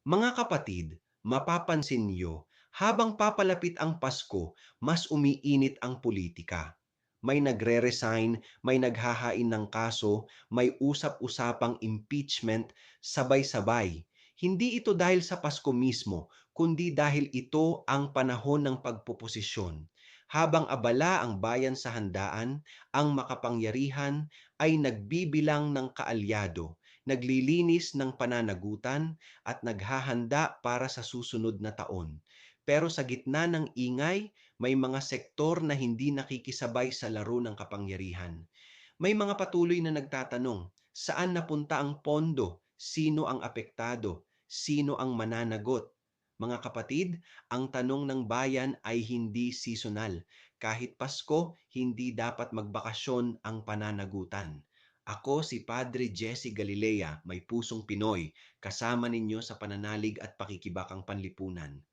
Mga kapatid, mapapansin niyo, habang papalapit ang Pasko, mas umiinit ang politika. May nagre-resign, may naghahain ng kaso, may usap-usapang impeachment, sabay-sabay. Hindi ito dahil sa Pasko mismo, kundi dahil ito ang panahon ng pagpoposisyon. Habang abala ang bayan sa handaan, ang makapangyarihan ay nagbibilang ng kaalyado, naglilinis ng pananagutan at naghahanda para sa susunod na taon. Pero sa gitna ng ingay, may mga sektor na hindi nakikisabay sa laro ng kapangyarihan. May mga patuloy na nagtatanong, saan napunta ang pondo? Sino ang apektado? Sino ang mananagot? Mga kapatid, ang tanong ng bayan ay hindi seasonal. Kahit Pasko, hindi dapat magbakasyon ang pananagutan. Ako si Padre Jesse Galilea, may pusong Pinoy, kasama ninyo sa pananalig at pakikibakang panlipunan.